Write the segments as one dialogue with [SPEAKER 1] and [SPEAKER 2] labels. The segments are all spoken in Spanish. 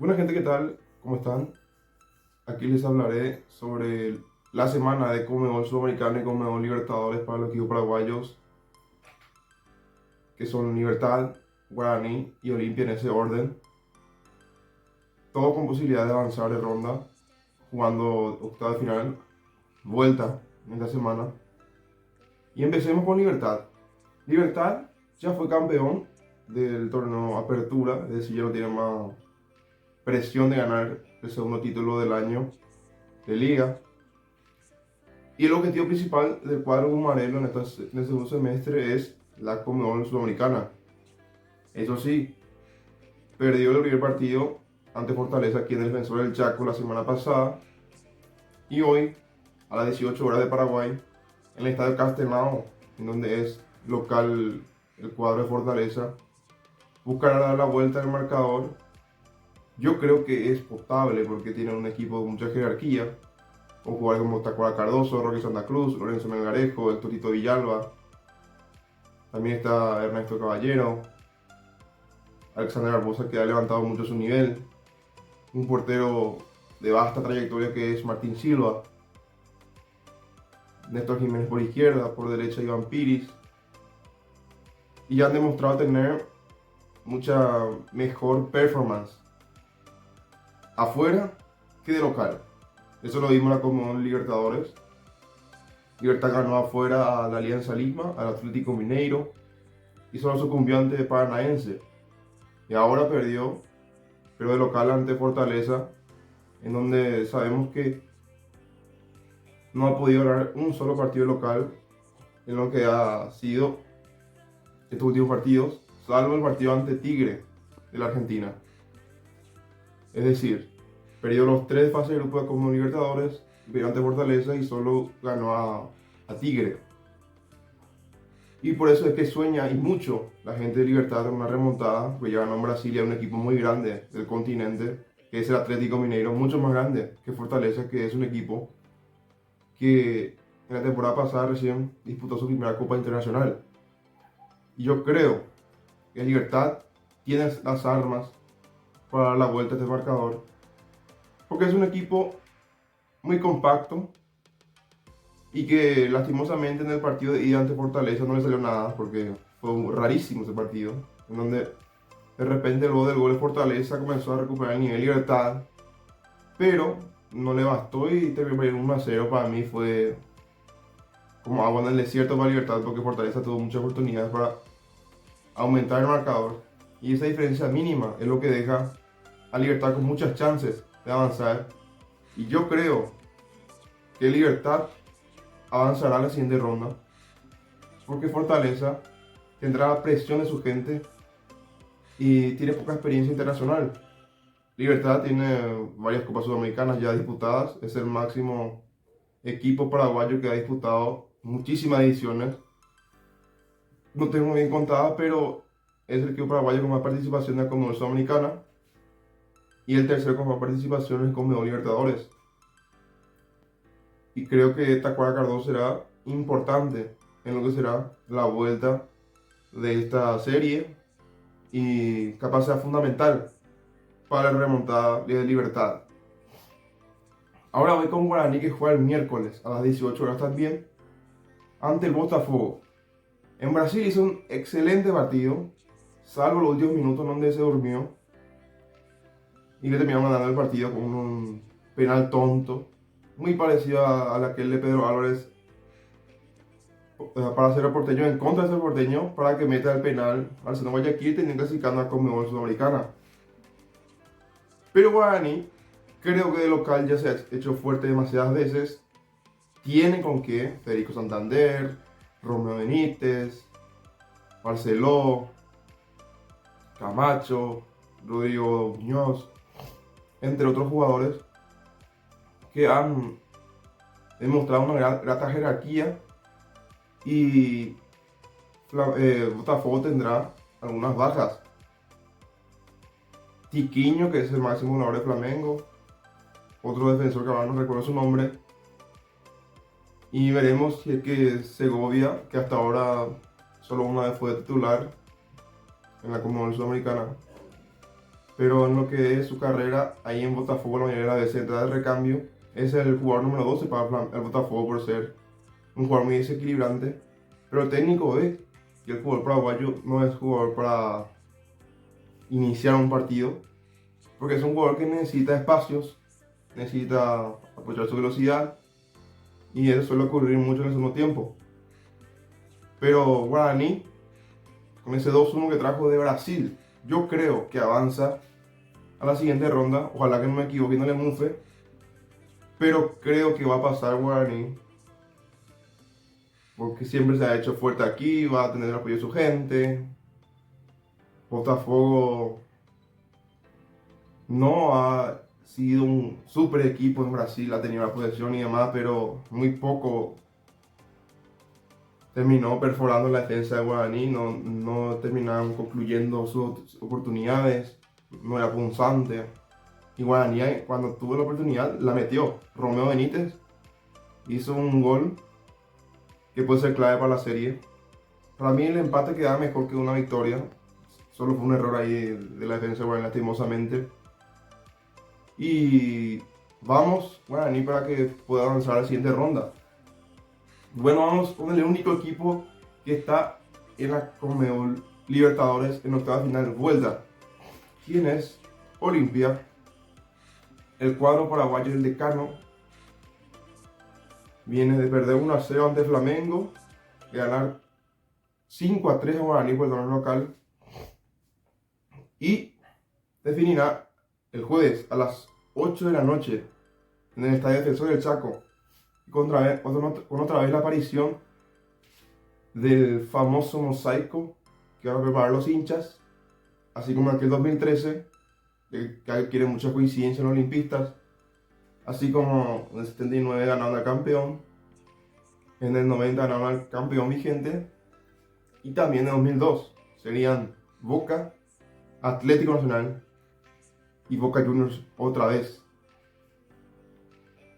[SPEAKER 1] Buena gente, ¿qué tal? ¿Cómo están? Aquí les hablaré sobre la semana de Conmebol Sudamericana y Conmebol Libertadores para los equipos paraguayos, que son Libertad, Guaraní y Olimpia en ese orden. Todo con posibilidad de avanzar de ronda, jugando octava de final, vuelta en esta semana. Y empecemos con Libertad. Libertad ya fue campeón del torneo Apertura, es decir, ya no tiene más presión de ganar el segundo título del año de liga. Y el objetivo principal del cuadro Bumarelo en este segundo semestre es la Conmebol Sudamericana. Eso sí, perdió el primer partido ante Fortaleza aquí en el Defensor del Chaco la semana pasada. Y hoy, a las 18 horas de Paraguay, en el Estadio Castelao, en donde es local el cuadro de Fortaleza, buscará dar la vuelta al marcador. Yo creo que es potable porque tiene un equipo de mucha jerarquía, con jugadores como Tacuara Cardoso, Roque Santa Cruz, Lorenzo Melgarejo, el Totito Villalba. También está Ernesto Caballero, Alexander Barbosa, que ha levantado mucho su nivel, un portero de vasta trayectoria que es Martín Silva, Néstor Jiménez por izquierda, por derecha Iván Piris, y ya han demostrado tener mucha mejor performance afuera que de local. Eso lo vimos en la Conmebol Libertadores. Libertad ganó afuera a la Alianza Lima, al Atlético Mineiro, y solo sucumbió ante Paranaense. Y ahora perdió, pero de local ante Fortaleza, en donde sabemos que no ha podido ganar un solo partido local en lo que ha sido estos últimos partidos, salvo el partido ante Tigre de la Argentina. Es decir, perdió los tres fases de grupo de Copa Libertadores, perdió ante Fortaleza y solo ganó a Tigre. Y por eso es que sueña y mucho la gente de Libertad en una remontada, porque ya ganó en Brasil y a un equipo muy grande del continente, que es el Atlético Mineiro, mucho más grande que Fortaleza, que es un equipo que en la temporada pasada recién disputó su primera Copa Internacional. Y yo creo que Libertad tiene las armas para dar la vuelta a este marcador, porque es un equipo muy compacto y que lastimosamente en el partido de ida ante Fortaleza no le salió nada, porque fue rarísimo ese partido, en donde de repente luego del gol de Fortaleza comenzó a recuperar el nivel de Libertad, pero no le bastó y terminó perdiendo 1-0. Para mí fue como agua en el desierto para Libertad, porque Fortaleza tuvo muchas oportunidades para aumentar el marcador. Y esa diferencia mínima es lo que deja a Libertad con muchas chances de avanzar. Y yo creo que Libertad avanzará a la siguiente ronda, porque Fortaleza tendrá presión de su gente y tiene poca experiencia internacional. Libertad tiene varias Copas Sudamericanas ya disputadas, es el máximo equipo paraguayo que ha disputado muchísimas ediciones. No tengo bien contada, pero es el equipo paraguayo con más participación en la Conmebol Sudamericana y el tercero con más participación en Conmebol Libertadores. Y creo que Tacuara Cardoso será importante en lo que será la vuelta de esta serie y capaz sea fundamental para la remontada de Libertad. Ahora voy con Guaraní, que juega el miércoles a las 18 horas también ante el Botafogo. En Brasil hizo un excelente partido, salvo los últimos minutos donde se durmió y le terminaron ganando el partido con un penal tonto, muy parecido a la que le Pedro Álvarez para hacer el Porteño en contra de ese Porteño para que meta el penal al Seno Guayaquil, teniendo clasificando a Conmebol Sudamericana. Pero Guaraní, creo que de local ya se ha hecho fuerte demasiadas veces. Tiene con qué: Federico Santander, Romeo Benítez, Barceló, Camacho, Rodrigo Muñoz, entre otros jugadores que han demostrado una grata jerarquía. Y Botafogo tendrá algunas bajas. Tiquiño, que es el máximo goleador de Flamengo, otro defensor que ahora no recuerdo su nombre. Y veremos si es que Segovia, que hasta ahora solo una vez fue titular en la Conmebol Sudamericana, pero en lo que es su carrera, ahí en Botafogo la mayoría de las veces entra de recambio. Es el jugador número 12 para el Botafogo por ser un jugador muy desequilibrante. Pero el técnico ve que el jugador paraguayo no es jugador para iniciar un partido, porque es un jugador que necesita espacios, necesita apoyar su velocidad, y eso suele ocurrir mucho en el segundo tiempo. Pero Guaraní, con ese 2-1 que trajo de Brasil, yo creo que avanza a la siguiente ronda. Ojalá que no me equivoque en el Mufe, pero creo que va a pasar Guaraní, porque siempre se ha hecho fuerte aquí, va a tener el apoyo de su gente. Botafogo no ha sido un super equipo en Brasil, ha tenido la posesión y demás, pero muy poco terminó perforando la defensa de Guaraní, no terminaron concluyendo sus oportunidades, no era punzante. Y Guaraní, cuando tuvo la oportunidad, la metió. Romeo Benítez hizo un gol que puede ser clave para la serie. Para mí el empate queda mejor que una victoria. Solo fue un error ahí de la defensa de Guaraní, lastimosamente. Y vamos, Guaraní, para que pueda avanzar a la siguiente ronda. Bueno, vamos con el único equipo que está en la Conmebol Libertadores en octava final vuelta. ¿Quién es? Olimpia. El cuadro paraguayo, el decano, viene de perder 1-0 ante Flamengo, de ganar 5-3 a Guaraní por el torneo local, y definirá el jueves a las 8 de la noche en el Estadio Defensor del Chaco, con otra vez la aparición del famoso mosaico que van a preparar los hinchas, así como en aquel 2013, que adquiere mucha coincidencia en los olimpistas, así como en el 79 ganaron al campeón, en el 90 ganaron al campeón vigente, y también en 2002 serían Boca, Atlético Nacional y Boca Juniors otra vez.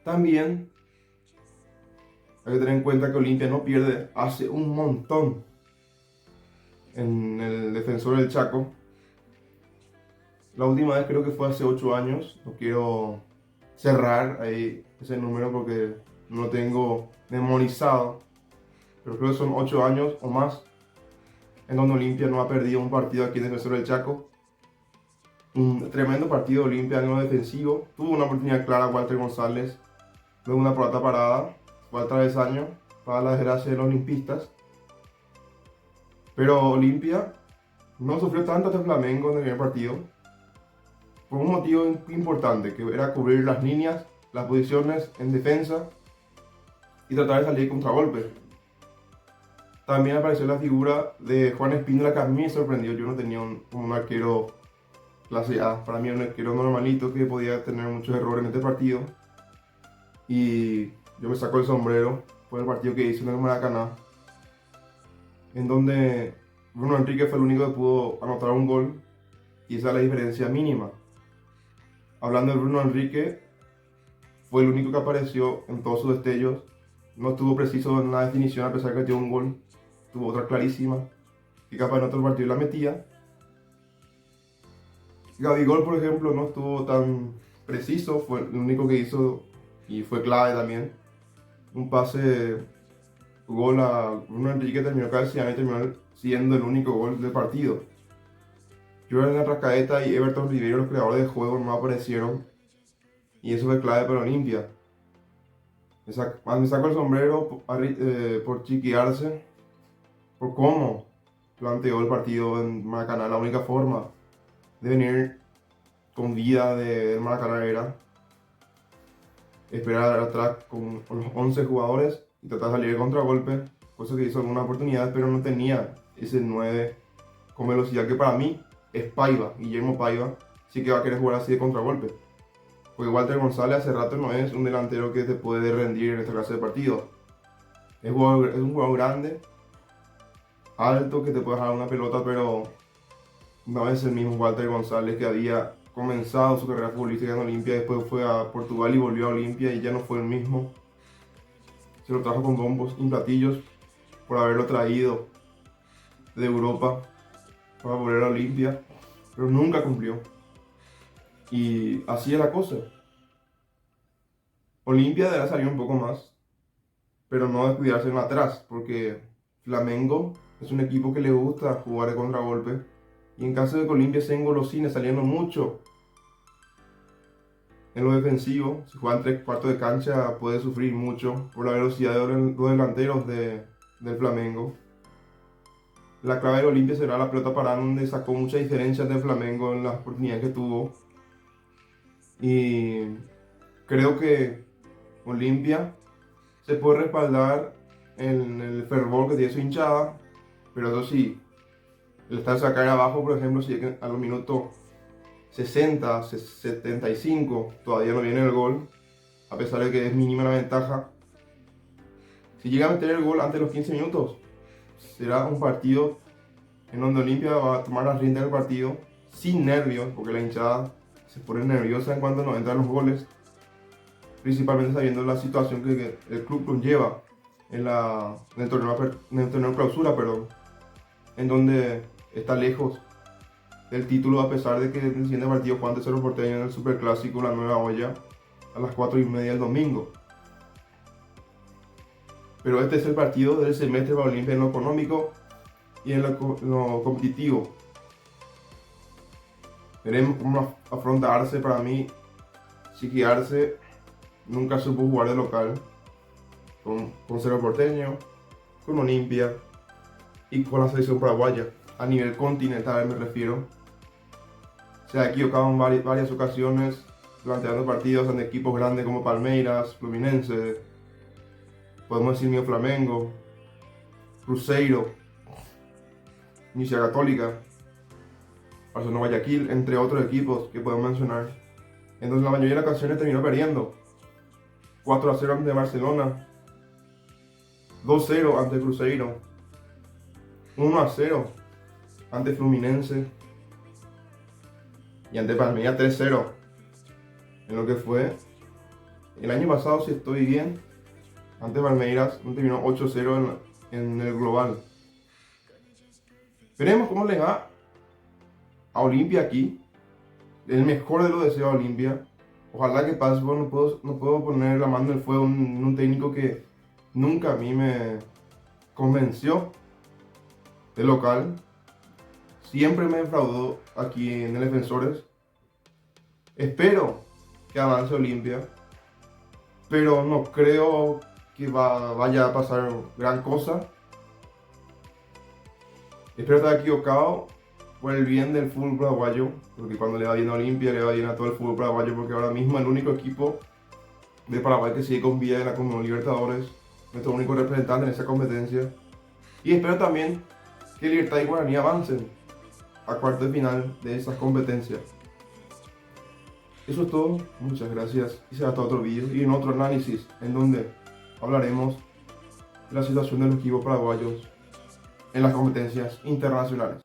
[SPEAKER 1] También hay que tener en cuenta que Olimpia no pierde hace un montón en el Defensor del Chaco. La última vez creo que fue hace 8 años. No quiero cerrar ahí ese número porque no lo tengo memorizado, pero creo que son 8 años o más en donde Olimpia no ha perdido un partido aquí en el Defensor del Chaco. Un tremendo partido de Olimpia en lo defensivo. Tuvo una oportunidad clara Walter González, luego una pelota parada, fue al travesaño para la desgracia de los olimpistas. Pero Olimpia no sufrió tanto hasta Flamengo en el primer partido, por un motivo importante, que era cubrir las líneas, las posiciones en defensa y tratar de salir contragolpe. También apareció la figura de Juan Espíndola, que a mí me sorprendió. Yo no tenía un arquero clase A, para mí era un arquero normalito que podía tener muchos errores en este partido. Y yo me saco el sombrero por el partido que hizo en el Maracaná, en donde Bruno Enrique fue el único que pudo anotar un gol, y esa es la diferencia mínima. Hablando de Bruno Enrique, fue el único que apareció en todos sus destellos, no estuvo preciso en la definición a pesar de que dio un gol, tuvo otra clarísima, que capaz en otro partido la metía. Gabigol, por ejemplo, no estuvo tan preciso, fue el único que hizo y fue clave también. Un pase gol a Bruno Enrique terminó cabeceando y terminó siendo el único gol del partido. Jordan Arrascaeta y Everton Ribeiro, los creadores de juego, no aparecieron, y eso fue clave para Olimpia. Me saco el sombrero por Chiqui Arce, por cómo planteó el partido en Maracaná. La única forma de venir con vida del Maracaná era esperar atrás con los 11 jugadores y tratar de salir de contragolpe, cosa que hizo algunas oportunidades, pero no tenía ese 9 con velocidad que para mí es Paiva. Guillermo Paiva sí que va a querer jugar así de contragolpe, porque Walter González hace rato no es un delantero que te puede rendir en esta clase de partidos. Es un jugador grande, alto, que te puede jalar una pelota, pero no es el mismo Walter González que había comenzado su carrera futbolística en Olimpia, después fue a Portugal y volvió a Olimpia y ya no fue el mismo. Se lo trajo con bombos y platillos por haberlo traído de Europa para volver a Olimpia, pero nunca cumplió. Y así es la cosa. Olimpia deberá salir un poco más, pero no descuidarse en atrás, porque Flamengo es un equipo que le gusta jugar de contragolpe. Y en caso de que Olimpia se engolosine saliendo mucho en lo defensivo, si juegan 3 cuartos de cancha puede sufrir mucho por la velocidad de los delanteros del Flamengo. La clave de Olimpia será la pelota parada, donde sacó mucha diferencia del Flamengo en las oportunidades que tuvo. Y creo que Olimpia se puede respaldar en el fervor que tiene su hinchada, pero eso sí, el estar sacar abajo, por ejemplo, si a los minutos 60, 75 todavía no viene el gol, a pesar de que es mínima la ventaja. Si llega a meter el gol antes de los 15 minutos, será un partido en donde Olimpia va a tomar las riendas del partido sin nervios, porque la hinchada se pone nerviosa en cuanto no entran los goles, principalmente sabiendo la situación que el club conlleva en el torneo clausura, perdón, en donde está lejos del título, a pesar de que en el siguiente partido juegan Cerro Porteño en el Superclásico La Nueva Olla a las 4:30 del domingo. Pero este es el partido del semestre para Olimpia en lo económico y en lo competitivo. Veremos cómo afrontarse. Para mí, Chiquiarse nunca supo jugar de local con Cerro Porteño, con Olimpia y con la selección paraguaya. A nivel continental me refiero. Se ha equivocado en varias ocasiones planteando partidos ante equipos grandes como Palmeiras, Fluminense, podemos decir mío Flamengo, Cruzeiro, Universidad Católica, Barcelona Guayaquil, entre otros equipos que podemos mencionar. Entonces la mayoría de las ocasiones terminó perdiendo. 4-0 ante Barcelona, 2-0 ante Cruzeiro, 1-0 ante Fluminense y ante Palmeiras 3-0. En lo que fue el año pasado, si estoy bien, ante Palmeiras terminó 8-0 en el global. Veremos cómo le va a Olimpia aquí. El mejor de los deseos a Olimpia. Ojalá que pase. No puedo poner la mano en el fuego en un técnico que nunca a mí me convenció de local. Siempre me defraudó aquí en el Defensores. Espero que avance Olimpia, pero no creo que vaya a pasar gran cosa. Espero estar equivocado por el bien del fútbol paraguayo, porque cuando le va bien a Olimpia, le va bien a todo el fútbol paraguayo, porque ahora mismo el único equipo de Paraguay que sigue con vida en la Conmebol Libertadores, nuestro único representante en esa competencia. Y espero también que Libertad y Guaraní avancen a cuartos de final de esas competencias. Eso es todo, muchas gracias y será hasta otro vídeo y en otro análisis en donde hablaremos de la situación de los equipos paraguayos en las competencias internacionales.